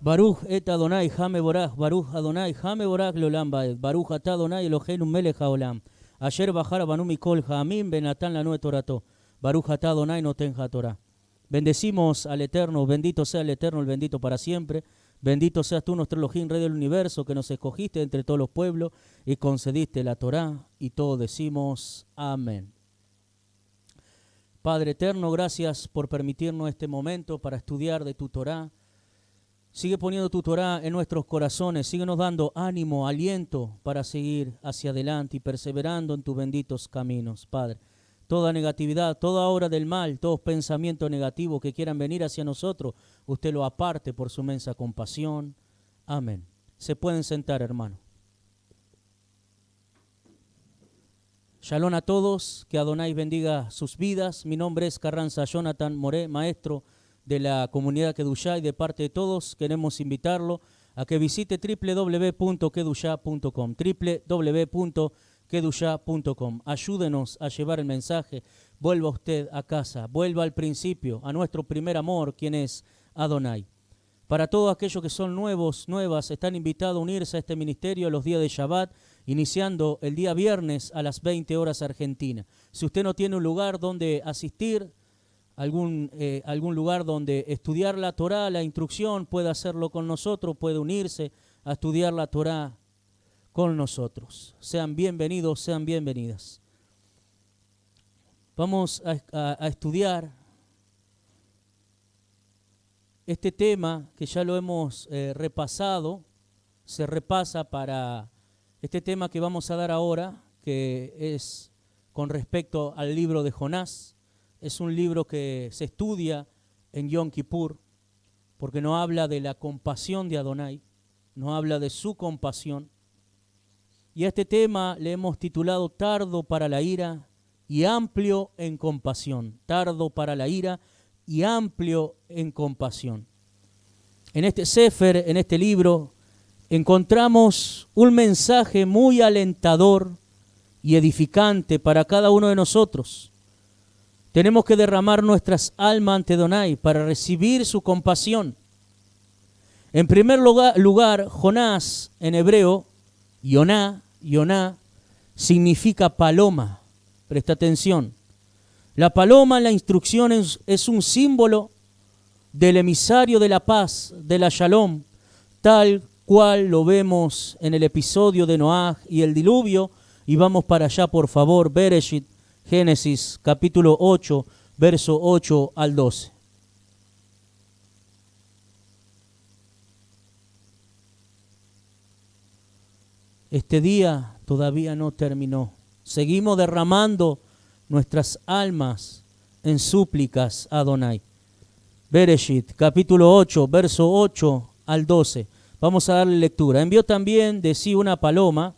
Baruch et Adonai Hame Borach, Baruch Adonai Hame Borach Leolam Baed, Baruch Ata Adonai Eloheinu Melech HaOlam, Asher Bajara Banu Mikol Ha'amim Benatan Lanu et Torato, Baruch Ata Adonai Noten HaTorah. Bendecimos al Eterno, bendito sea el Eterno, el bendito para siempre. Bendito seas tú, nuestro Elohim, Rey del universo, que nos escogiste entre todos los pueblos y concediste la Torá, y todos decimos amén. Padre eterno, gracias por permitirnos este momento para estudiar de tu Torá. Sigue poniendo tu Torá en nuestros corazones, síguenos dando ánimo, aliento para seguir hacia adelante y perseverando en tus benditos caminos, Padre. Toda negatividad, toda obra del mal, todos pensamientos negativos que quieran venir hacia nosotros, usted lo aparte por su inmensa compasión. Amén. Se pueden sentar, hermano. Shalom a todos, que Adonai bendiga sus vidas. Mi nombre es Carranza Jonathan Moré, maestro de la comunidad Kedushá, y de parte de todos queremos invitarlo a que visite www.kedushá.com, www.kedushá.com. Ayúdenos a llevar el mensaje. Vuelva usted a casa, vuelva al principio, a nuestro primer amor, quien es Adonai. Para todos aquellos que son nuevos, nuevas, están invitados a unirse a este ministerio los días de Shabbat, iniciando el día viernes a las 20 horas Argentina. Si usted no tiene un lugar donde asistir, algún lugar donde estudiar la Torá, la instrucción, puede hacerlo con nosotros, puede unirse a estudiar la Torá con nosotros. Sean bienvenidos, sean bienvenidas. Vamos a estudiar este tema que ya lo hemos repasado. Se repasa para este tema que vamos a dar ahora, que es con respecto al libro de Jonás. Es un libro que se estudia en Yom Kippur, porque no habla de la compasión de Adonai, no habla de su compasión. Y a este tema le hemos titulado Tardo para la ira y amplio en compasión. Tardo para la ira y amplio en compasión. En este Sefer, en este libro, encontramos un mensaje muy alentador y edificante para cada uno de nosotros. Tenemos que derramar nuestras almas ante Adonai para recibir su compasión. En primer lugar, Jonás en hebreo, Yoná, significa paloma. Presta atención. La paloma en la instrucción es un símbolo del emisario de la paz, de la Shalom, tal cual lo vemos en el episodio de Noaj y el diluvio. Y vamos para allá, por favor, Bereshit, Génesis, capítulo 8, verso 8 al 12. Este día todavía no terminó. Seguimos derramando nuestras almas en súplicas a Adonai. Bereshit, capítulo 8, verso 8 al 12. Vamos a darle lectura. Envió también de sí una paloma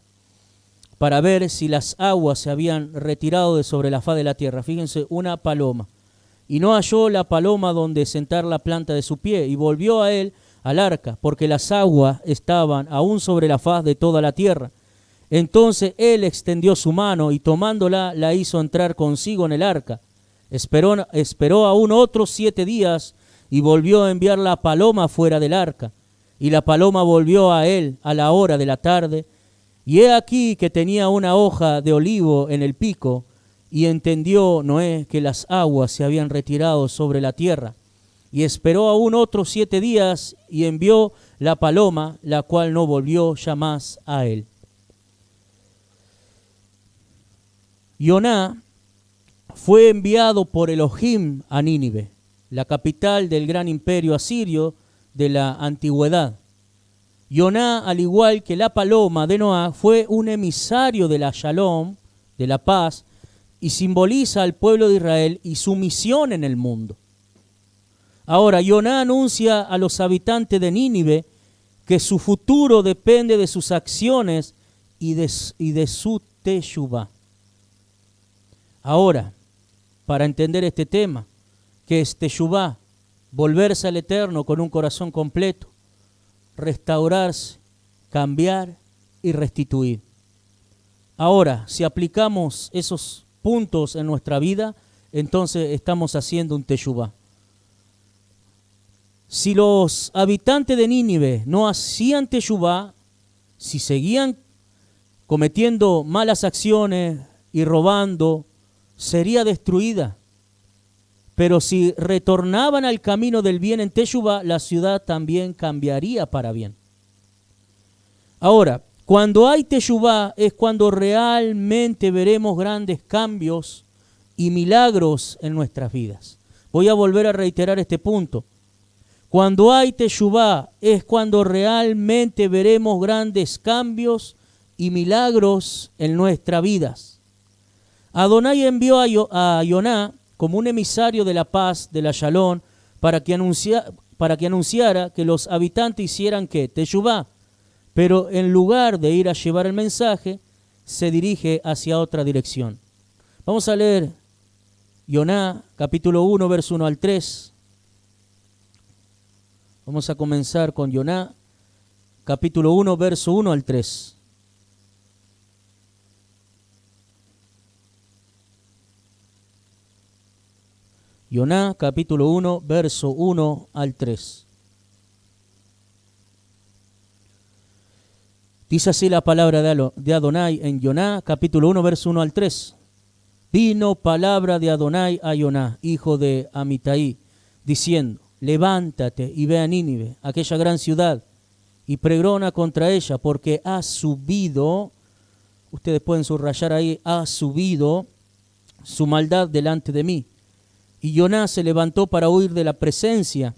para ver si las aguas se habían retirado de sobre la faz de la tierra. Fíjense, una paloma. Y no halló la paloma donde sentar la planta de su pie, y volvió a él al arca, porque las aguas estaban aún sobre la faz de toda la tierra. Entonces él extendió su mano y tomándola la hizo entrar consigo en el arca. Esperó aún otros 7 días y volvió a enviar la paloma fuera del arca. Y la paloma volvió a él a la hora de la tarde. Y he aquí que tenía una hoja de olivo en el pico, y entendió Noé que las aguas se habían retirado sobre la tierra. Y esperó aún otros 7 días y envió la paloma, la cual no volvió ya más a él. Yoná fue enviado por Elohim a Nínive, la capital del gran imperio asirio de la antigüedad. Yoná, al igual que la paloma de Noah, fue un emisario de la Shalom, de la paz, y simboliza al pueblo de Israel y su misión en el mundo. Ahora, Yoná anuncia a los habitantes de Nínive que su futuro depende de sus acciones y de su teshuvá. Ahora, para entender este tema, que es teshuvá, volverse al Eterno con un corazón completo, restaurarse, cambiar y restituir. Ahora, si aplicamos esos puntos en nuestra vida, entonces estamos haciendo un teshuvá. Si los habitantes de Nínive no hacían teshuvá, si seguían cometiendo malas acciones y robando, sería destruida. Pero si retornaban al camino del bien en teshuvá, la ciudad también cambiaría para bien. Ahora, cuando hay teshuvá es cuando realmente veremos grandes cambios y milagros en nuestras vidas. Voy a volver a reiterar este punto. Cuando hay teshuvá es cuando realmente veremos grandes cambios y milagros en nuestras vidas. Adonai envió a Yoná como un emisario de la paz, de la Shalom, para que anunciara que los habitantes hicieran ¿qué? Teshuvá. Pero en lugar de ir a llevar el mensaje, se dirige hacia otra dirección. Vamos a leer Yoná, capítulo 1, verso 1 al 3. Vamos a comenzar con Yoná, capítulo 1, verso 1 al 3. Yoná, capítulo 1, verso 1 al 3. Dice así la palabra de Adonai en Yoná, capítulo 1, verso 1 al 3. Vino palabra de Adonai a Yoná, hijo de Amitai, diciendo: levántate y ve a Nínive, aquella gran ciudad, y pregona contra ella, porque ha subido, ustedes pueden subrayar ahí, ha subido su maldad delante de mí. Y Yoná se levantó para huir de la presencia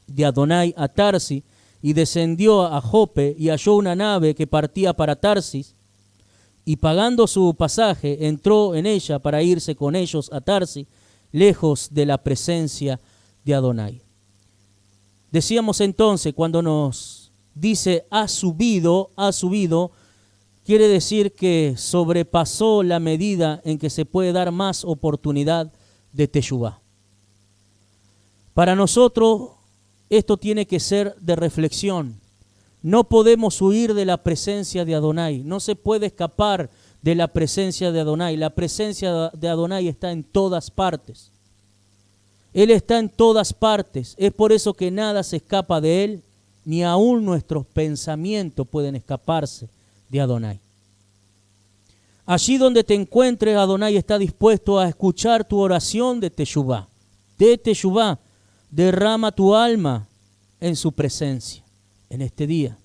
de Adonai a Tarsis, y descendió a Jope y halló una nave que partía para Tarsis, y pagando su pasaje entró en ella para irse con ellos a Tarsis, lejos de la presencia de Adonai. Decíamos entonces, cuando nos dice ha subido, quiere decir que sobrepasó la medida en que se puede dar más oportunidad de teshuvá. Para nosotros esto tiene que ser de reflexión. No podemos huir de la presencia de Adonai. No se puede escapar de la presencia de Adonai. La presencia de Adonai está en todas partes. Él está en todas partes. Es por eso que nada se escapa de Él, ni aún nuestros pensamientos pueden escaparse de Adonai. Allí donde te encuentres, Adonai está dispuesto a escuchar tu oración de teshuvá. De teshuvá, derrama tu alma en su presencia en este día.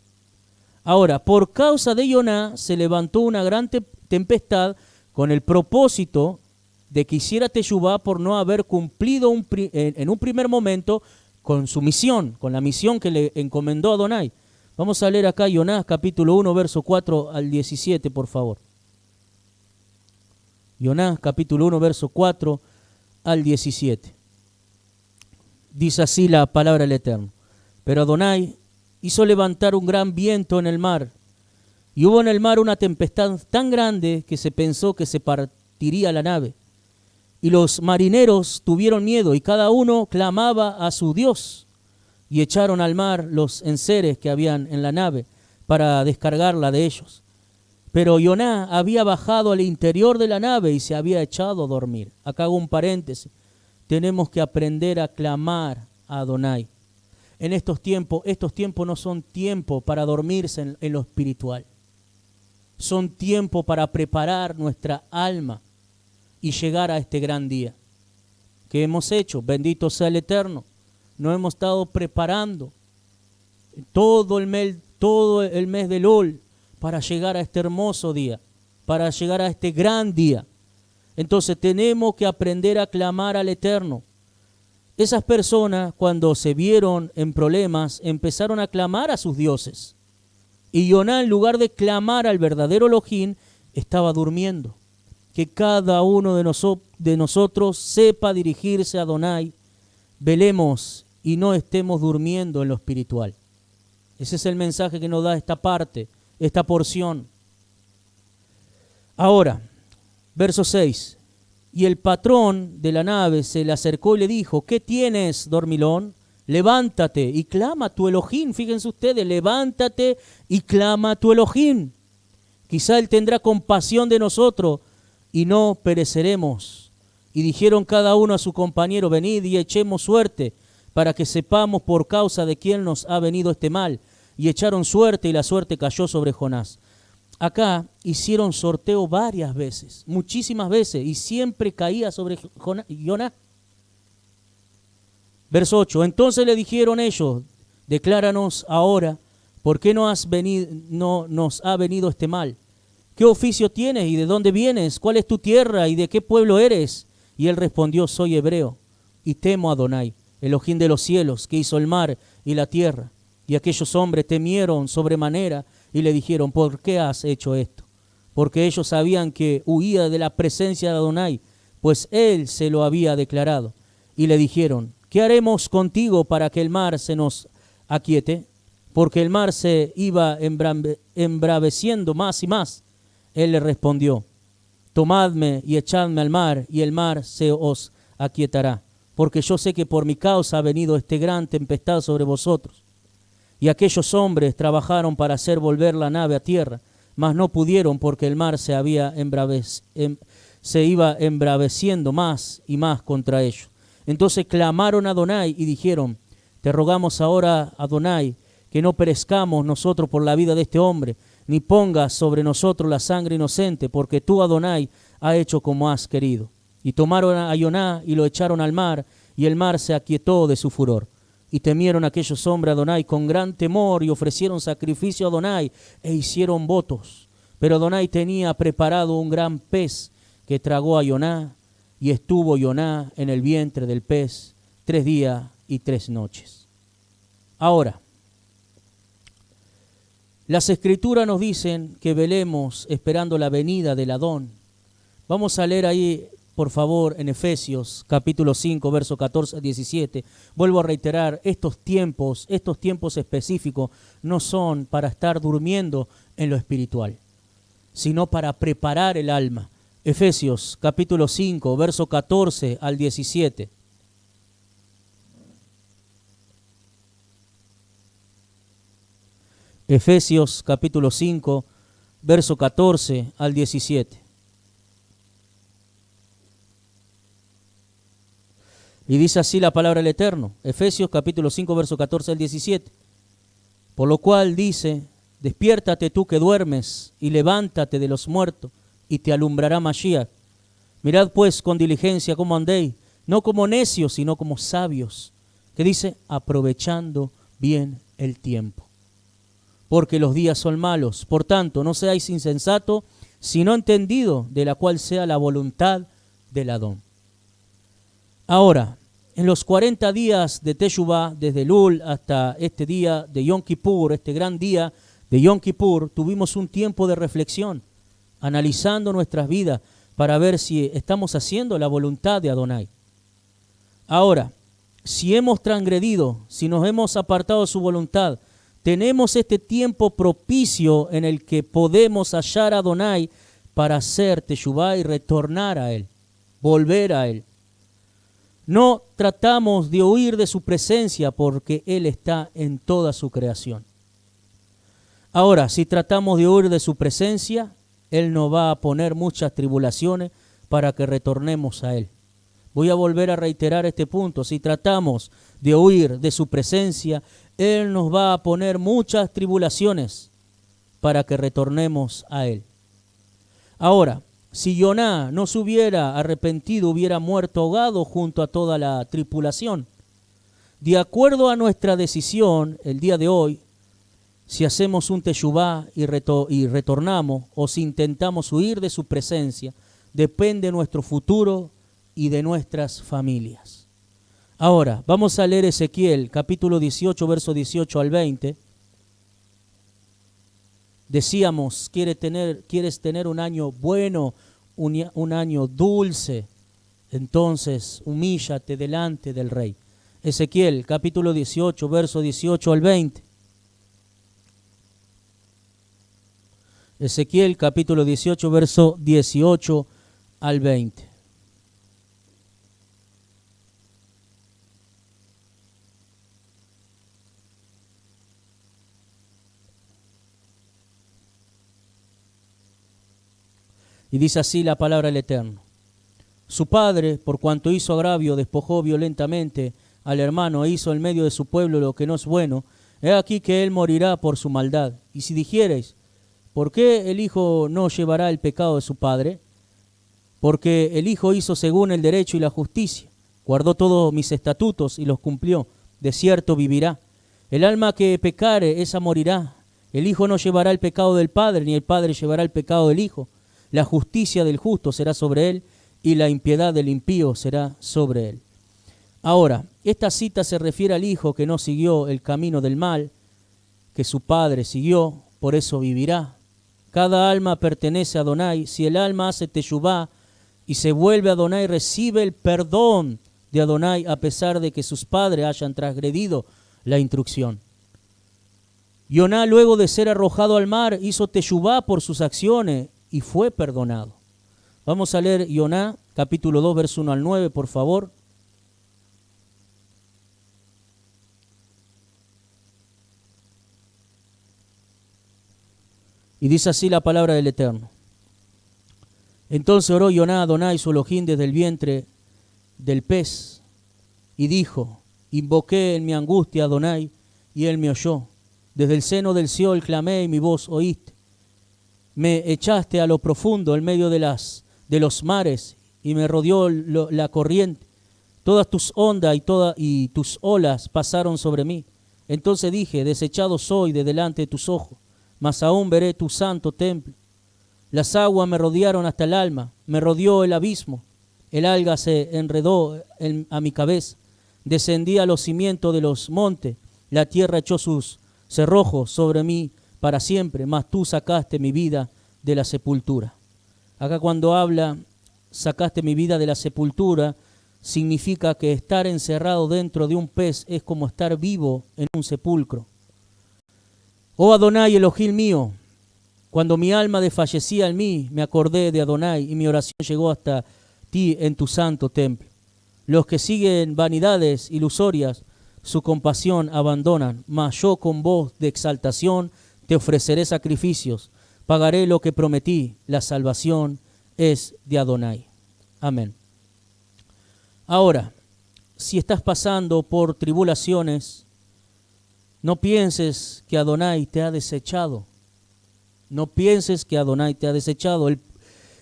Ahora, por causa de Yoná se levantó una gran tempestad con el propósito de que hiciera teshuvá por no haber cumplido en un primer momento con su misión, con la misión que le encomendó Adonai. Vamos a leer acá Yoná, capítulo 1, verso 4 al 17, por favor. Yoná, capítulo 1, verso 4 al 17. Dice así la palabra del Eterno. Pero Adonai hizo levantar un gran viento en el mar, y hubo en el mar una tempestad tan grande que se pensó que se partiría la nave. Y los marineros tuvieron miedo, y cada uno clamaba a su Dios, y echaron al mar los enseres que habían en la nave para descargarla de ellos. Pero Yoná había bajado al interior de la nave y se había echado a dormir. Acá hago un paréntesis. Tenemos que aprender a clamar a Adonai. En estos tiempos no son tiempos para dormirse en lo espiritual. Son tiempos para preparar nuestra alma y llegar a este gran día. ¿Qué hemos hecho? Bendito sea el Eterno. Nos hemos estado preparando todo el mes de Elul para llegar a este hermoso día, para llegar a este gran día. Entonces tenemos que aprender a clamar al Eterno. Esas personas, cuando se vieron en problemas, empezaron a clamar a sus dioses. Y Yoná, en lugar de clamar al verdadero Elohim, estaba durmiendo. Que cada uno de nosotros sepa dirigirse a Adonai, velemos y no estemos durmiendo en lo espiritual. Ese es el mensaje que nos da esta parte, esta porción. Ahora, verso 6. Y el patrón de la nave se le acercó y le dijo: ¿qué tienes, dormilón? Levántate y clama a tu Elohim. Fíjense ustedes, levántate y clama a tu Elohim. Quizá Él tendrá compasión de nosotros y no pereceremos. Y dijeron cada uno a su compañero: venid y echemos suerte para que sepamos por causa de quién nos ha venido este mal. Y echaron suerte, y la suerte cayó sobre Jonás. Acá hicieron sorteo varias veces, muchísimas veces, y siempre caía sobre Jonás. Verso 8, entonces le dijeron ellos, decláranos ahora, ¿por qué no nos ha venido este mal? ¿Qué oficio tienes y de dónde vienes? ¿Cuál es tu tierra y de qué pueblo eres? Y él respondió, soy hebreo y temo a Adonai, Elohim de los cielos, que hizo el mar y la tierra. Y aquellos hombres temieron sobremanera y le dijeron, ¿por qué has hecho esto? Porque ellos sabían que huía de la presencia de Adonai, pues él se lo había declarado. Y le dijeron, ¿qué haremos contigo para que el mar se nos aquiete? Porque el mar se iba embraveciendo más y más. Él le respondió, tomadme y echadme al mar, y el mar se os aquietará, porque yo sé que por mi causa ha venido este gran tempestad sobre vosotros. Y aquellos hombres trabajaron para hacer volver la nave a tierra, mas no pudieron porque el mar se iba embraveciendo más y más contra ellos. Entonces clamaron a Adonai y dijeron, te rogamos ahora, Adonai, que no perezcamos nosotros por la vida de este hombre, ni pongas sobre nosotros la sangre inocente, porque tú, Adonai, has hecho como has querido. Y tomaron a Joná y lo echaron al mar, y el mar se aquietó de su furor. Y temieron aquellos hombres a Adonai con gran temor, y ofrecieron sacrificio a Adonai, e hicieron votos. Pero Adonai tenía preparado un gran pez que tragó a Joná, y estuvo Joná en el vientre del pez 3 días y 3 noches. Ahora, las Escrituras nos dicen que velemos esperando la venida del Adón. Vamos a leer ahí, por favor, en Efesios capítulo 5, verso 14 a 17. Vuelvo a reiterar, estos tiempos específicos no son para estar durmiendo en lo espiritual, sino para preparar el alma. Efesios capítulo 5, verso 14 al 17. Efesios capítulo 5, verso 14 al 17. Y dice así la palabra del Eterno, Efesios capítulo 5, verso 14 al 17. Por lo cual dice, despiértate tú que duermes y levántate de los muertos y te alumbrará Mashiach. Mirad pues con diligencia cómo andéis, no como necios, sino como sabios. Que dice, aprovechando bien el tiempo. Porque los días son malos. Por tanto, no seáis insensatos, sino entendidos de la cual sea la voluntad del Adón. Ahora, en los 40 días de Teshuvah, desde Elul hasta este día de Yom Kippur, este gran día de Yom Kippur, tuvimos un tiempo de reflexión, analizando nuestras vidas para ver si estamos haciendo la voluntad de Adonai. Ahora, si hemos transgredido, si nos hemos apartado de su voluntad, tenemos este tiempo propicio en el que podemos hallar a Adonai para hacer Teshuvah y retornar a Él, volver a Él. No tratamos de huir de su presencia porque Él está en toda su creación. Ahora, si tratamos de huir de su presencia, Él nos va a poner muchas tribulaciones para que retornemos a Él. Voy a volver a reiterar este punto. Si tratamos de huir de su presencia, Él nos va a poner muchas tribulaciones para que retornemos a Él. Ahora, si Joná no se hubiera arrepentido, hubiera muerto ahogado junto a toda la tripulación. De acuerdo a nuestra decisión, el día de hoy, si hacemos un teshuvá y retornamos, o si intentamos huir de su presencia, depende de nuestro futuro y de nuestras familias. Ahora, vamos a leer Ezequiel, capítulo 18, verso 18 al 20. Decíamos, ¿quieres tener un año bueno, un año dulce? Entonces, humíllate delante del Rey. Ezequiel, capítulo 18, verso 18 al 20. Ezequiel, capítulo 18, verso 18 al 20. Y dice así la palabra del Eterno. Su padre, por cuanto hizo agravio, despojó violentamente al hermano e hizo en medio de su pueblo lo que no es bueno, he aquí que él morirá por su maldad. Y si dijereis, ¿por qué el hijo no llevará el pecado de su padre? Porque el hijo hizo según el derecho y la justicia, guardó todos mis estatutos y los cumplió, de cierto vivirá. El alma que pecare, esa morirá. El hijo no llevará el pecado del padre, ni el padre llevará el pecado del hijo. La justicia del justo será sobre él, y la impiedad del impío será sobre él. Ahora, esta cita se refiere al hijo que no siguió el camino del mal, que su padre siguió, por eso vivirá. Cada alma pertenece a Adonai. Si el alma hace teshuvá y se vuelve a Adonai, recibe el perdón de Adonai, a pesar de que sus padres hayan transgredido la instrucción. Yoná, luego de ser arrojado al mar, hizo teshuvá por sus acciones y fue perdonado. Vamos a leer Yoná, capítulo 2, verso 1 al 9, por favor. Y dice así la palabra del Eterno. Entonces oró Yoná a Adonai su Elohim desde el vientre del pez y dijo, invoqué en mi angustia a Adonai y él me oyó. Desde el seno del Seol clamé y mi voz oíste. Me echaste a lo profundo en medio de los mares y me rodeó la corriente. Todas tus ondas y tus olas pasaron sobre mí. Entonces dije, desechado soy de delante de tus ojos, mas aún veré tu santo templo. Las aguas me rodearon hasta el alma, me rodeó el abismo. El alga se enredó a mi cabeza. Descendí a los cimientos de los montes. La tierra echó sus cerrojos sobre mí para siempre, mas tú sacaste mi vida de la sepultura. Acá cuando habla, sacaste mi vida de la sepultura, significa que estar encerrado dentro de un pez es como estar vivo en un sepulcro. Oh Adonai, Elohim mío, cuando mi alma desfallecía en mí, me acordé de Adonai y mi oración llegó hasta ti en tu santo templo. Los que siguen vanidades ilusorias, su compasión abandonan, mas yo con voz de exaltación te ofreceré sacrificios, pagaré lo que prometí, la salvación es de Adonai. Amén. Ahora, si estás pasando por tribulaciones, no pienses que Adonai te ha desechado. No pienses que Adonai te ha desechado.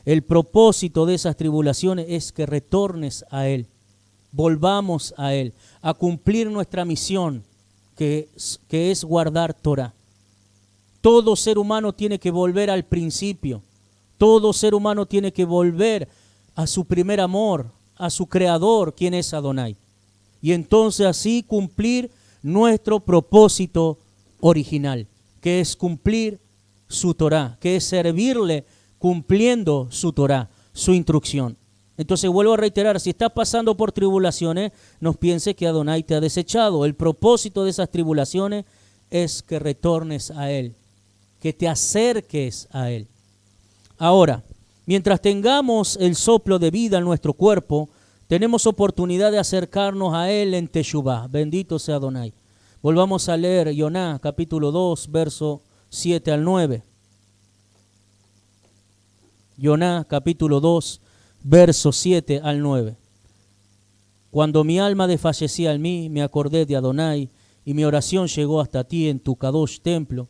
El propósito de esas tribulaciones es que retornes a Él. Volvamos a Él, a cumplir nuestra misión, que es guardar Torah. Todo ser humano tiene que volver al principio. Todo ser humano tiene que volver a su primer amor, a su creador, quien es Adonai. Y entonces así cumplir nuestro propósito original, que es cumplir su Torah, que es servirle cumpliendo su Torah, su instrucción. Entonces vuelvo a reiterar, si estás pasando por tribulaciones, no pienses que Adonai te ha desechado. El propósito de esas tribulaciones es que retornes a Él, que te acerques a Él. Ahora, mientras tengamos el soplo de vida en nuestro cuerpo, tenemos oportunidad de acercarnos a Él en Teshuvá. Bendito sea Adonai. Volvamos a leer Yoná, capítulo 2, verso 7 al 9. Yoná, capítulo 2, verso 7 al 9. Cuando mi alma desfallecía en mí, me acordé de Adonai, y mi oración llegó hasta ti en tu Kadosh templo.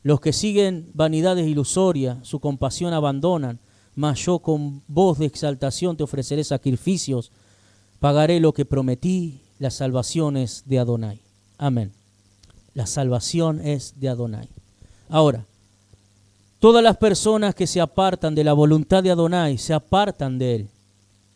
Los que siguen vanidades ilusorias, su compasión abandonan, mas yo con voz de exaltación te ofreceré sacrificios, pagaré lo que prometí, la salvación es de Adonai. Amén. La salvación es de Adonai. Ahora, todas las personas que se apartan de la voluntad de Adonai, se apartan de Él.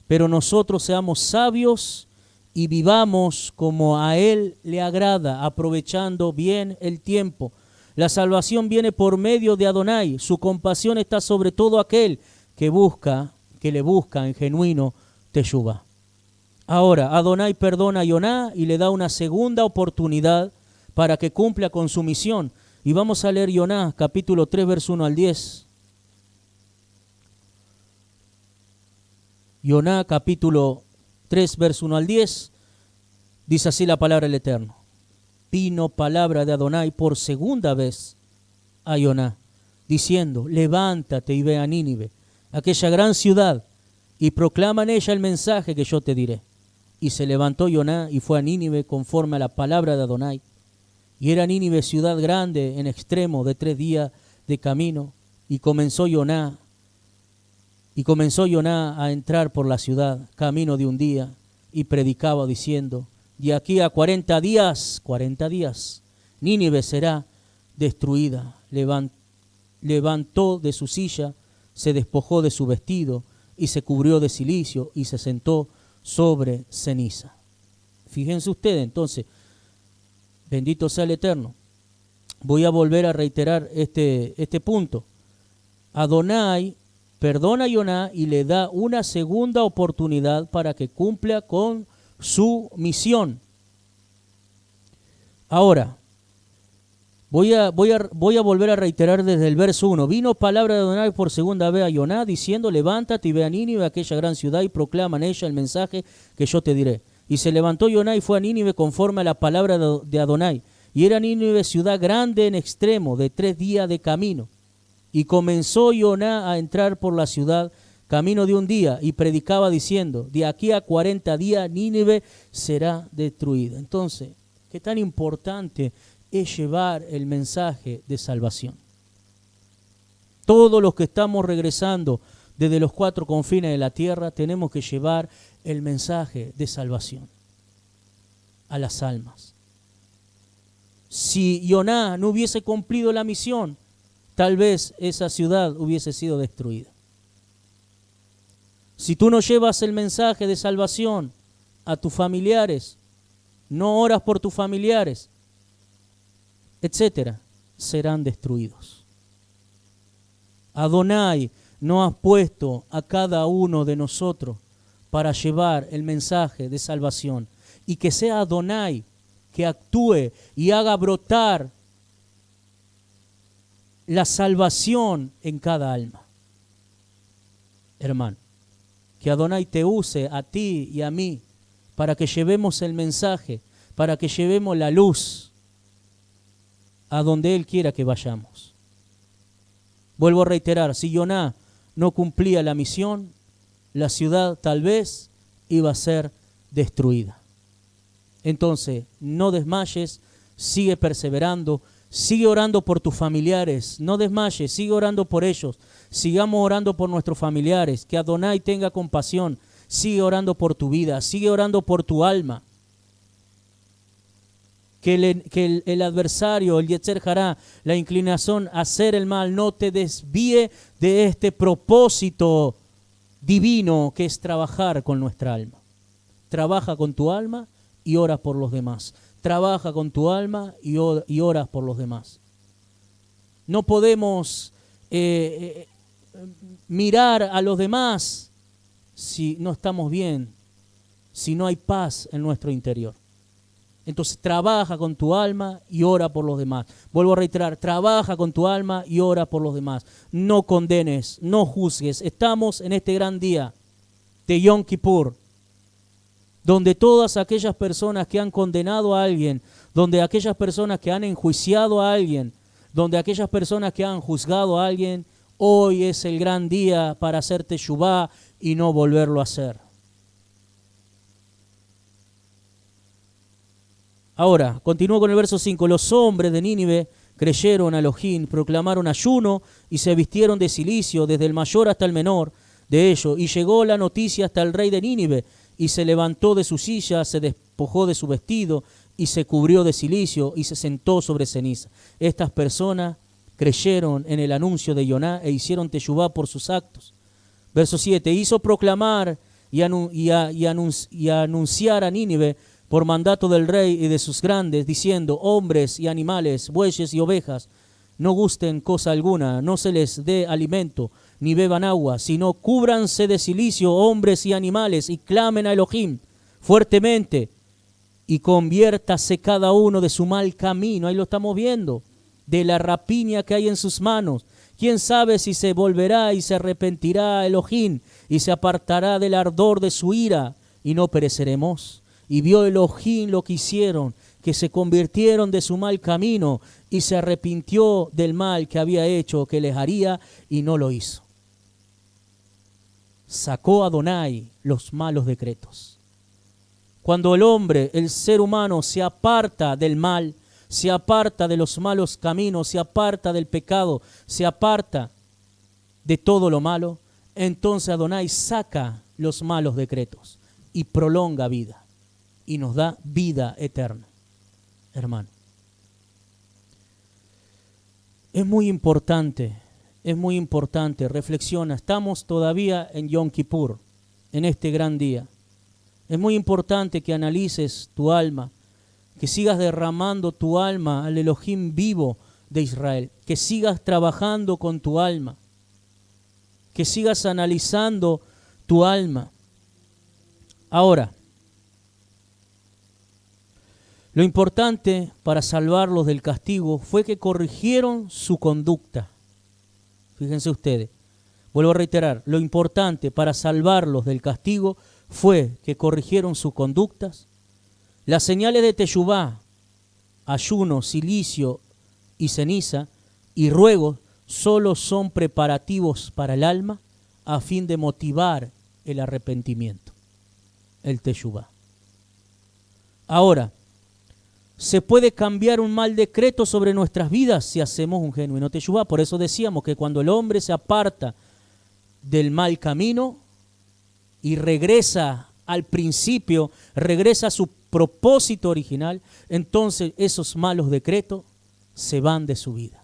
Pero nosotros seamos sabios y vivamos como a Él le agrada, aprovechando bien el tiempo. La salvación viene por medio de Adonai. Su compasión está sobre todo aquel que le busca en genuino teshuvá. Ahora, Adonai perdona a Yoná y le da una segunda oportunidad para que cumpla con su misión. Y vamos a leer Yoná, capítulo 3, verso 1 al 10. Yoná, capítulo 3, verso 1 al 10. Dice así la palabra del Eterno. Vino palabra de Adonai por segunda vez a Yoná, diciendo, levántate y ve a Nínive, aquella gran ciudad, y proclama en ella el mensaje que yo te diré. Y se levantó Joná y fue a Nínive conforme a la palabra de Adonai. Y era Nínive ciudad grande en extremo de 3 días de camino. Y comenzó Joná a entrar por la ciudad, camino de un día, y predicaba diciendo: de aquí a 40 días, Nínive será destruida. Levantó de su silla, se despojó de su vestido, y se cubrió de cilicio, y se sentó sobre ceniza. Fíjense ustedes, entonces, bendito sea el Eterno. Voy a volver a reiterar este punto. Adonai perdona a Joná y le da una segunda oportunidad para que cumpla con su misión. Ahora, voy a volver a reiterar desde el verso 1. Vino palabra de Adonai por segunda vez a Joná, diciendo: levántate y ve a Nínive, aquella gran ciudad, y proclama en ella el mensaje que yo te diré. Y se levantó Joná y fue a Nínive conforme a la palabra de Adonai. Y era Nínive ciudad grande en extremo, de 3 días de camino. Y comenzó Joná a entrar por la ciudad, camino de un día, y predicaba diciendo: de aquí a 40 días Nínive será destruida. Entonces, ¿qué tan importante es llevar el mensaje de salvación? Todos los que estamos regresando desde los 4 confines de la tierra tenemos que llevar el mensaje de salvación a las almas. Si Joná no hubiese cumplido la misión, tal vez esa ciudad hubiese sido destruida. Si tú no llevas el mensaje de salvación a tus familiares, no oras por tus familiares, etcétera, serán destruidos. Adonai nos ha puesto a cada uno de nosotros para llevar el mensaje de salvación, y que sea Adonai que actúe y haga brotar la salvación en cada alma. Hermano, que Adonai te use a ti y a mí para que llevemos el mensaje, para que llevemos la luz a donde Él quiera que vayamos. Vuelvo a reiterar, si Joná no cumplía la misión, la ciudad tal vez iba a ser destruida. Entonces, no desmayes, sigue perseverando, sigue orando por tus familiares, no desmayes, sigue orando por ellos, sigamos orando por nuestros familiares, que Adonai tenga compasión, sigue orando por tu vida, sigue orando por tu alma. Que el adversario, el Yetzer Hará, la inclinación a hacer el mal, no te desvíe de este propósito divino que es trabajar con nuestra alma. Trabaja con tu alma y ora por los demás. Trabaja con tu alma y oras por los demás. No podemos mirar a los demás si no estamos bien, si no hay paz en nuestro interior. Entonces trabaja con tu alma y ora por los demás. Vuelvo a reiterar, trabaja con tu alma y ora por los demás. No condenes, no juzgues. Estamos en este gran día de Yom Kippur, donde todas aquellas personas que han condenado a alguien, donde aquellas personas que han enjuiciado a alguien, donde aquellas personas que han juzgado a alguien, hoy es el gran día para hacer teshuvá y no volverlo a hacer. Ahora, continúo con el verso 5. Los hombres de Nínive creyeron a Elohim, proclamaron ayuno y se vistieron de cilicio, desde el mayor hasta el menor de ellos. Y llegó la noticia hasta el rey de Nínive, y se levantó de su silla, se despojó de su vestido, y se cubrió de cilicio, y se sentó sobre ceniza. Estas personas creyeron en el anuncio de Joná e hicieron teshuvá por sus actos. Verso 7. Hizo proclamar y anunciar a Nínive por mandato del rey y de sus grandes, diciendo: hombres y animales, bueyes y ovejas, no gusten cosa alguna, no se les dé alimento, ni beban agua, sino cúbranse de cilicio hombres y animales, y clamen a Elohim fuertemente, y conviértase cada uno de su mal camino. Ahí lo estamos viendo, de la rapiña que hay en sus manos. ¿Quién sabe si se volverá y se arrepentirá a Elohim, y se apartará del ardor de su ira, y no pereceremos? Y vio Elohim lo que hicieron, que se convirtieron de su mal camino, y se arrepintió del mal que había hecho, que les haría, y no lo hizo. Sacó a Adonai los malos decretos. Cuando el hombre, el ser humano, se aparta del mal, se aparta de los malos caminos, se aparta del pecado, se aparta de todo lo malo, entonces Adonai saca los malos decretos y prolonga vida y nos da vida eterna, hermano. Es muy importante, reflexiona, estamos todavía en Yom Kippur, en este gran día. Es muy importante que analices tu alma, que sigas derramando tu alma al Elohim vivo de Israel, que sigas trabajando con tu alma, que sigas analizando tu alma. Ahora, lo importante para salvarlos del castigo fue que corrigieron su conducta. Fíjense ustedes, vuelvo a reiterar, lo importante para salvarlos del castigo fue que corrigieron sus conductas. Las señales de Teshuvá, ayuno, silicio y ceniza y ruego solo son preparativos para el alma a fin de motivar el arrepentimiento, el Teshuvá. Ahora, ¿se puede cambiar un mal decreto sobre nuestras vidas si hacemos un genuino Teshuvá? Por eso decíamos que cuando el hombre se aparta del mal camino y regresa al principio, regresa a su propósito original, entonces esos malos decretos se van de su vida.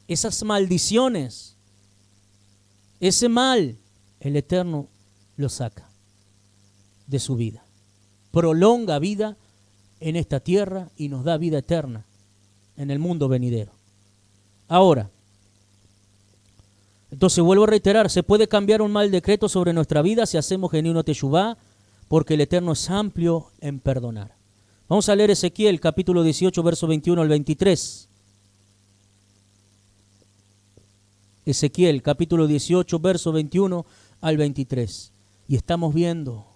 Esas maldiciones, ese mal, el Eterno lo saca de su vida. Prolonga vida en esta tierra y nos da vida eterna en el mundo venidero. Ahora, entonces vuelvo a reiterar, se puede cambiar un mal decreto sobre nuestra vida si hacemos genuino Teshuvá, porque el Eterno es amplio en perdonar. Vamos a leer Ezequiel capítulo 18, verso 21 al 23. Ezequiel capítulo 18, verso 21 al 23. Y estamos viendo,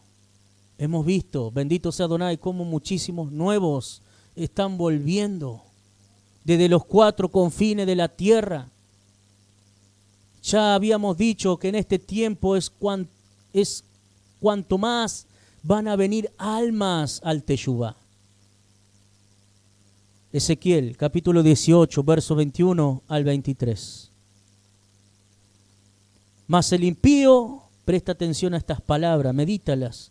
hemos visto, bendito sea Adonai, cómo muchísimos nuevos están volviendo desde los cuatro confines de la tierra. Ya habíamos dicho que en este tiempo es cuanto más van a venir almas al Teshuvá. Ezequiel capítulo 18, verso 21 al 23. Mas el impío, presta atención a estas palabras, medítalas.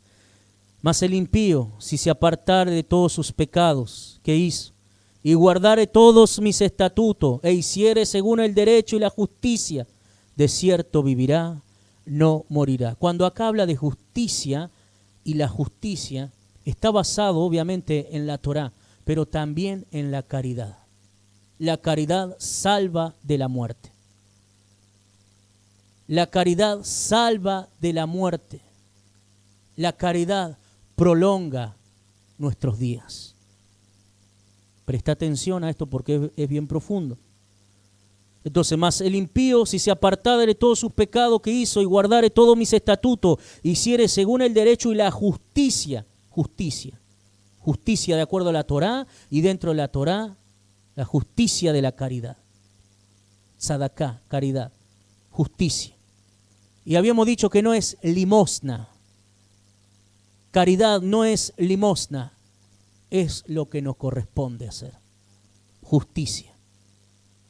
Mas el impío, si se apartare de todos sus pecados que hizo, y guardare todos mis estatutos, e hiciere según el derecho y la justicia, de cierto vivirá, no morirá. Cuando acá habla de justicia, y la justicia está basado obviamente en la Torá, pero también en la caridad. La caridad salva de la muerte. La caridad salva de la muerte. La caridad prolonga nuestros días. Presta atención a esto porque es bien profundo. Entonces, más el impío, si se apartare de todos sus pecados que hizo y guardare todos mis estatutos, hiciere según el derecho y la justicia, justicia de acuerdo a la Torá, y dentro de la Torá, la justicia de la caridad. Sadaká, caridad, justicia. Y habíamos dicho que no es limosna. Caridad no es limosna, es lo que nos corresponde hacer. Justicia.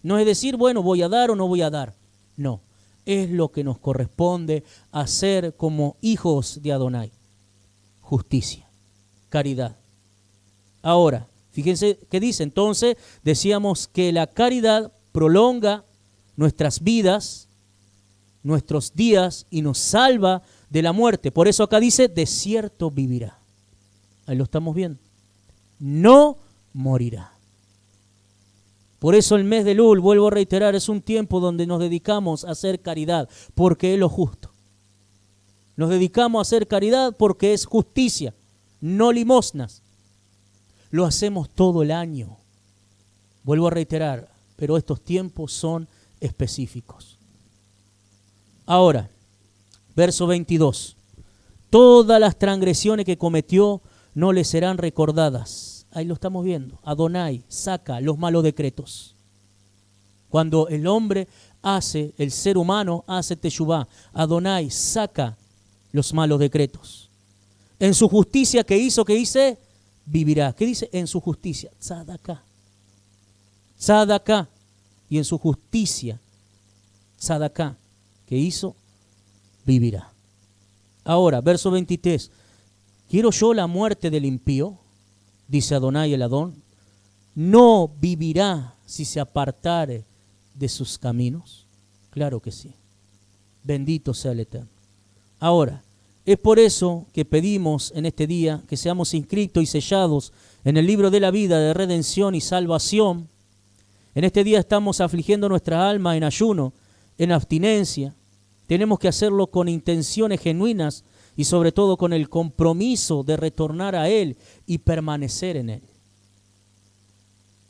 No es decir, bueno, voy a dar o no voy a dar. No, es lo que nos corresponde hacer como hijos de Adonai. Justicia, caridad. Ahora, fíjense qué dice. Entonces, decíamos que la caridad prolonga nuestras vidas, nuestros días y nos salva de la muerte. Por eso acá dice, de cierto vivirá. Ahí lo estamos viendo. No morirá. Por eso el mes de Elul, vuelvo a reiterar, es un tiempo donde nos dedicamos a hacer caridad, porque es lo justo. Nos dedicamos a hacer caridad porque es justicia, no limosnas. Lo hacemos todo el año. Vuelvo a reiterar, pero estos tiempos son específicos. Ahora, verso 22. Todas las transgresiones que cometió no le serán recordadas. Ahí lo estamos viendo. Adonai saca los malos decretos. Cuando el hombre hace, el ser humano hace teshuvá, Adonai saca los malos decretos. En su justicia que hizo, que dice, vivirá. ¿Qué dice? En su justicia, tzedakah. Tzedakah. Y en su justicia, tzedakah, que hizo, vivirá. Ahora, verso 23. ¿Quiero yo la muerte del impío? Dice Adonai el Adón. ¿No vivirá si se apartare de sus caminos? Claro que sí. Bendito sea el Eterno. Ahora, es por eso que pedimos en este día que seamos inscritos y sellados en el libro de la vida de redención y salvación. En este día estamos afligiendo nuestra alma en ayuno, en abstinencia. Tenemos que hacerlo con intenciones genuinas y sobre todo con el compromiso de retornar a Él y permanecer en Él.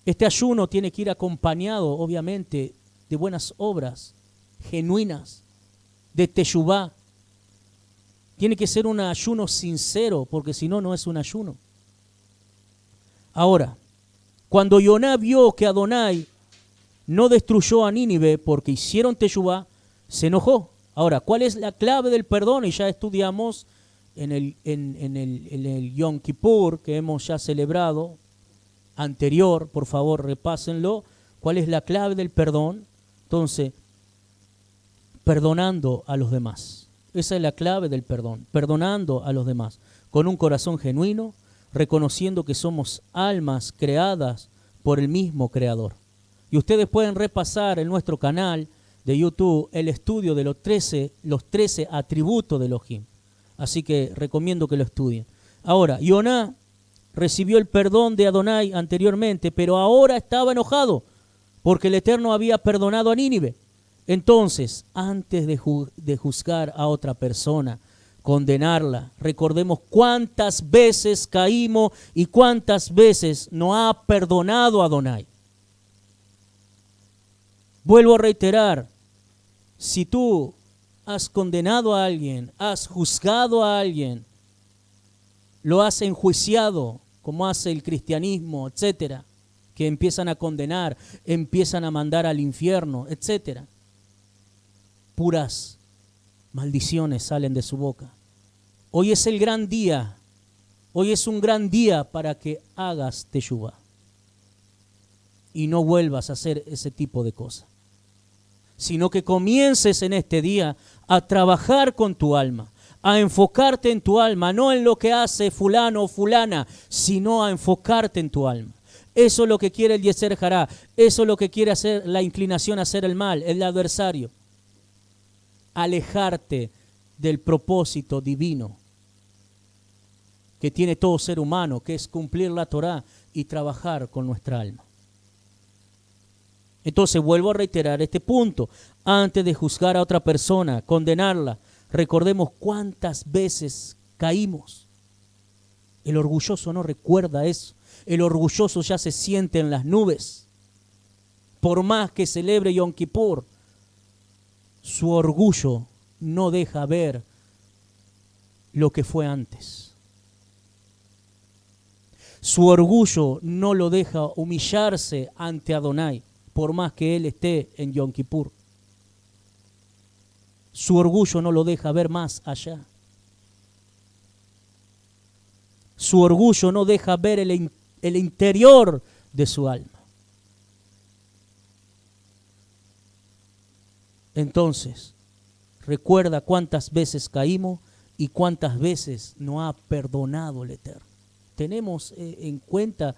Este ayuno tiene que ir acompañado, obviamente, de buenas obras genuinas, de teshuvá. Tiene que ser un ayuno sincero, porque si no, no es un ayuno. Ahora, cuando Yoná vio que Adonai no destruyó a Nínive porque hicieron teshuvá, se enojó. Ahora, ¿cuál es la clave del perdón? Y ya estudiamos en el Yom Kippur que hemos ya celebrado anterior, por favor repásenlo. ¿Cuál es la clave del perdón? Entonces, perdonando a los demás. Esa es la clave del perdón, perdonando a los demás, con un corazón genuino, reconociendo que somos almas creadas por el mismo Creador. Y ustedes pueden repasar en nuestro canal de YouTube el estudio de los 13 atributos de Elohim. Así que recomiendo que lo estudien. Ahora, Yoná recibió el perdón de Adonai anteriormente, pero ahora estaba enojado porque el Eterno había perdonado a Nínive. Entonces, antes de juzgar a otra persona, condenarla, recordemos cuántas veces caímos y cuántas veces no ha perdonado a Adonai. Vuelvo a reiterar, si tú has condenado a alguien, has juzgado a alguien, lo has enjuiciado, como hace el cristianismo, etcétera, que empiezan a condenar, empiezan a mandar al infierno, etcétera. Puras maldiciones salen de su boca. Hoy es el gran día, hoy es un gran día para que hagas teshuvá y no vuelvas a hacer ese tipo de cosas, sino que comiences en este día a trabajar con tu alma, a enfocarte en tu alma, no en lo que hace fulano o fulana, sino a enfocarte en tu alma. Eso es lo que quiere el Yeser Hará, eso es lo que quiere hacer la inclinación a hacer el mal, el adversario. Alejarte del propósito divino que tiene todo ser humano, que es cumplir la Torá y trabajar con nuestra alma. Entonces vuelvo a reiterar este punto. Antes de juzgar a otra persona, condenarla, recordemos cuántas veces caímos. El orgulloso no recuerda eso. El orgulloso ya se siente en las nubes. Por más que celebre Yom Kippur, su orgullo no deja ver lo que fue antes. Su orgullo no lo deja humillarse ante Adonai, por más que él esté en Yom Kippur. Su orgullo no lo deja ver más allá. Su orgullo no deja ver el interior de su alma. Entonces, recuerda cuántas veces caímos y cuántas veces no ha perdonado el Eterno. Tenemos en cuenta,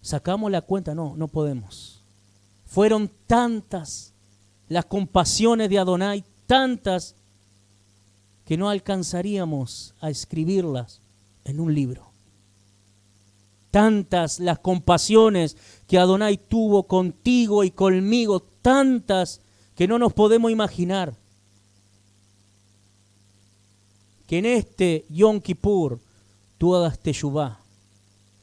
sacamos la cuenta, no podemos. Fueron tantas las compasiones de Adonai, tantas que no alcanzaríamos a escribirlas en un libro. Tantas las compasiones que Adonai tuvo contigo y conmigo, tantas que no nos podemos imaginar. Que en este Yom Kippur tú hagas teshuvá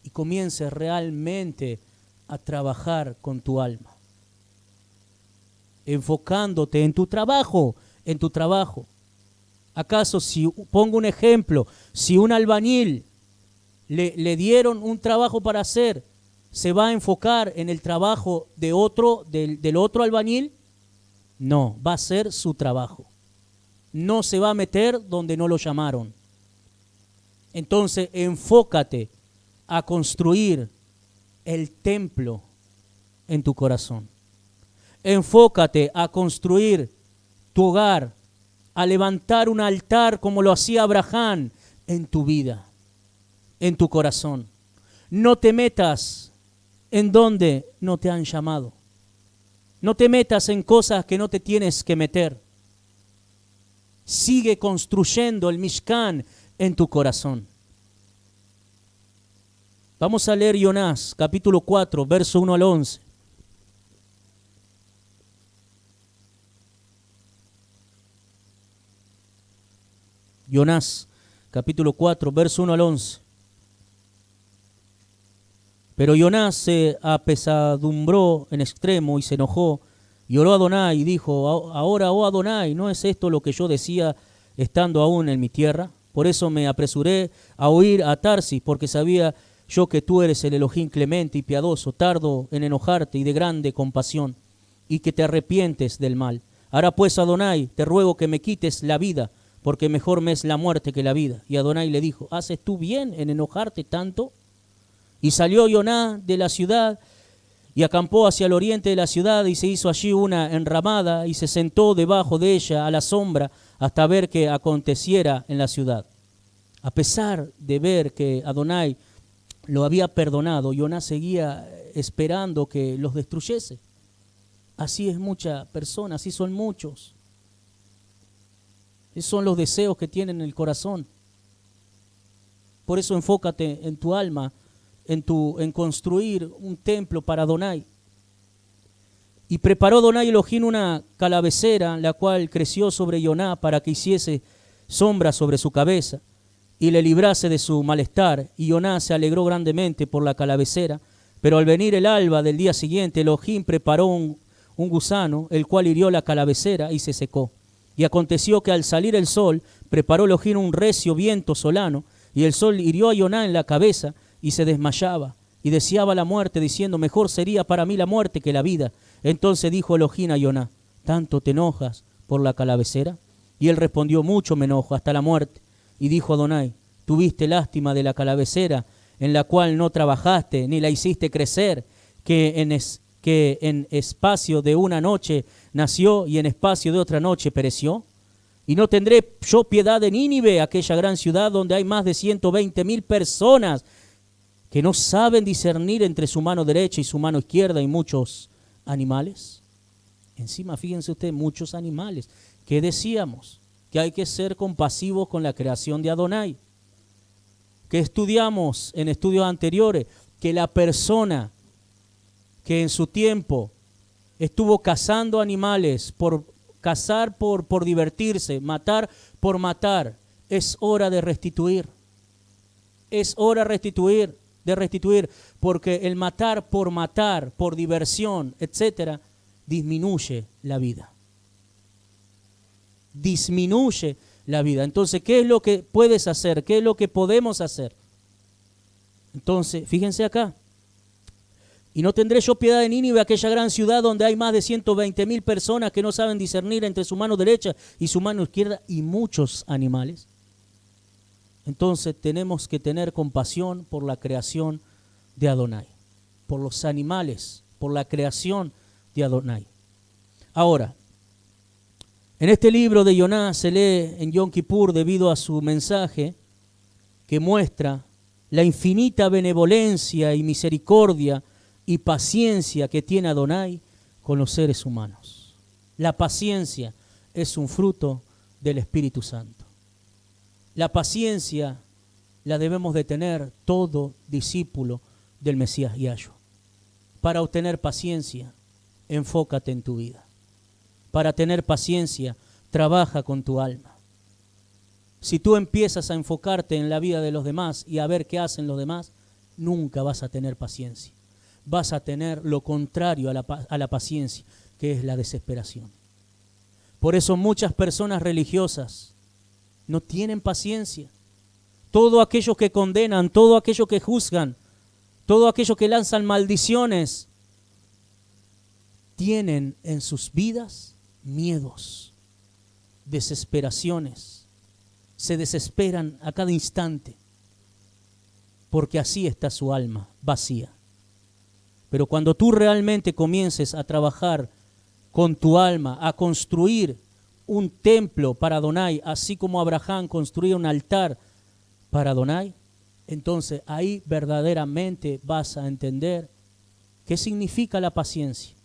y comiences realmente a trabajar con tu alma, enfocándote en tu trabajo, ¿Acaso, si pongo un ejemplo, si un albañil le dieron un trabajo para hacer, se va a enfocar en el trabajo de del otro albañil? No, va a ser su trabajo. No se va a meter donde no lo llamaron. Entonces enfócate a construir el templo en tu corazón. Enfócate a construir tu hogar, a levantar un altar como lo hacía Abraham en tu vida, en tu corazón. No te metas en donde no te han llamado. No te metas en cosas que no te tienes que meter. Sigue construyendo el Mishkan en tu corazón. Vamos a leer Jonás, capítulo 4, verso 1 al 11. Jonás, capítulo 4, verso 1 al 11. Pero Jonás se apesadumbró en extremo y se enojó y oró a Adonai y dijo: ahora, oh Adonai, ¿no es esto lo que yo decía estando aún en mi tierra? Por eso me apresuré a huir a Tarsis, porque sabía yo que tú eres el Elohim clemente y piadoso, tardo en enojarte y de grande compasión, y que te arrepientes del mal. Ahora pues, Adonai, te ruego que me quites la vida, porque mejor me es la muerte que la vida. Y Adonai le dijo: ¿haces tú bien en enojarte tanto? Y salió Jonás de la ciudad y acampó hacia el oriente de la ciudad y se hizo allí una enramada y se sentó debajo de ella a la sombra hasta ver qué aconteciera en la ciudad. A pesar de ver que Adonai lo había perdonado, Jonás seguía esperando que los destruyese. Así es mucha persona, así son muchos. Esos son los deseos que tienen en el corazón. Por eso enfócate en tu alma, en construir un templo para Adonai. Y preparó Adonai Elohim una calavecera, la cual creció sobre Jonás para que hiciese sombra sobre su cabeza y le librase de su malestar. Y Jonás se alegró grandemente por la calavecera. Pero al venir el alba del día siguiente, Elohim preparó un gusano, el cual hirió la calavecera y se secó. Y aconteció que al salir el sol, preparó Elohim un recio viento solano, y el sol hirió a Jonás en la cabeza, y se desmayaba, y deseaba la muerte, diciendo: mejor sería para mí la muerte que la vida. Entonces dijo Elohim a Jonás: ¿tanto te enojas por la calavecera? Y él respondió: mucho me enojo, hasta la muerte. Y dijo Adonai: ¿tuviste lástima de la calavecera, en la cual no trabajaste, ni la hiciste crecer, que en espacio de una noche nació, y en espacio de otra noche pereció? Y no tendré yo piedad de Nínive, aquella gran ciudad donde hay más de 120,000 personas que no saben discernir entre su mano derecha y su mano izquierda, y muchos animales. Encima, fíjense ustedes, muchos animales. ¿Qué decíamos? Que hay que ser compasivos con la creación de Adonai. Que estudiamos en estudios anteriores que la persona que en su tiempo estuvo cazando animales, por cazar por divertirse, matar por matar, es hora de restituir. Es hora de restituir, porque el matar, por diversión, etcétera, disminuye la vida. Disminuye la vida. Entonces, ¿qué es lo que puedes hacer? ¿Qué es lo que podemos hacer? Entonces, fíjense acá. Y no tendré yo piedad de Nínive, aquella gran ciudad donde hay más de 120,000 personas que no saben discernir entre su mano derecha y su mano izquierda, y muchos animales. Entonces tenemos que tener compasión por la creación de Adonai, por los animales, por la creación de Adonai. Ahora, en este libro de Jonás se lee en Yom Kippur debido a su mensaje que muestra la infinita benevolencia y misericordia y paciencia que tiene Adonai con los seres humanos. La paciencia es un fruto del Espíritu Santo. La paciencia la debemos de tener todo discípulo del Mesías Yahshua. Para obtener paciencia, enfócate en tu vida. Para tener paciencia, trabaja con tu alma. Si tú empiezas a enfocarte en la vida de los demás y a ver qué hacen los demás, nunca vas a tener paciencia. Vas a tener lo contrario a la paciencia, que es la desesperación. Por eso muchas personas religiosas no tienen paciencia. Todo aquellos que condenan, todo aquello que juzgan, todo aquello que lanzan maldiciones, tienen en sus vidas miedos, desesperaciones. Se desesperan a cada instante. porque así está su alma, vacía. Pero cuando tú realmente comiences a trabajar con tu alma, a construir un templo para Adonai, así como Abraham construía un altar para Adonai, entonces ahí verdaderamente vas a entender qué significa la paciencia.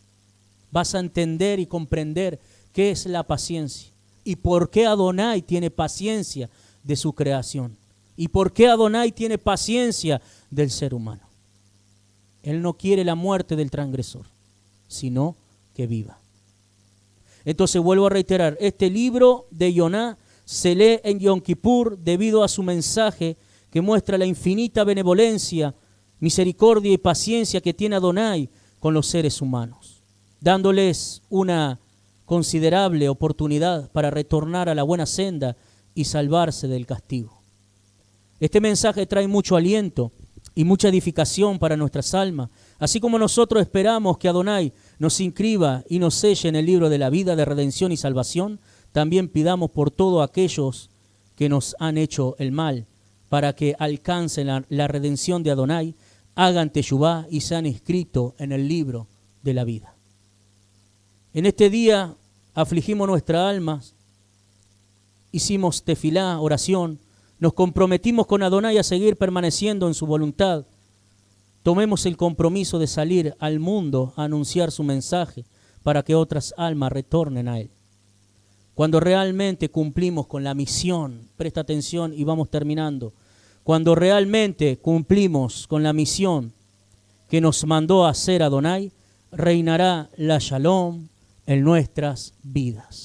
Vas a entender y comprender qué es la paciencia y por qué Adonai tiene paciencia de su creación y por qué Adonai tiene paciencia del ser humano. Él no quiere la muerte del transgresor, sino que viva. Entonces vuelvo a reiterar, este libro de Yoná se lee en Yom Kippur debido a su mensaje que muestra la infinita benevolencia, misericordia y paciencia que tiene Adonai con los seres humanos, dándoles una considerable oportunidad para retornar a la buena senda y salvarse del castigo. Este mensaje trae mucho aliento y mucha edificación para nuestras almas, así como nosotros esperamos que Adonai nos inscriba y nos selle en el libro de la vida de redención y salvación. También pidamos por todos aquellos que nos han hecho el mal, para que alcancen la redención de Adonai, hagan teshuvá y sean inscritos en el libro de la vida. En este día afligimos nuestras almas, hicimos tefilá, oración, nos comprometimos con Adonai a seguir permaneciendo en su voluntad. Tomemos el compromiso de salir al mundo a anunciar su mensaje para que otras almas retornen a él. Cuando realmente cumplimos con la misión, presta atención y vamos terminando, cuando realmente cumplimos con la misión que nos mandó a hacer Adonai, reinará la Shalom en nuestras vidas.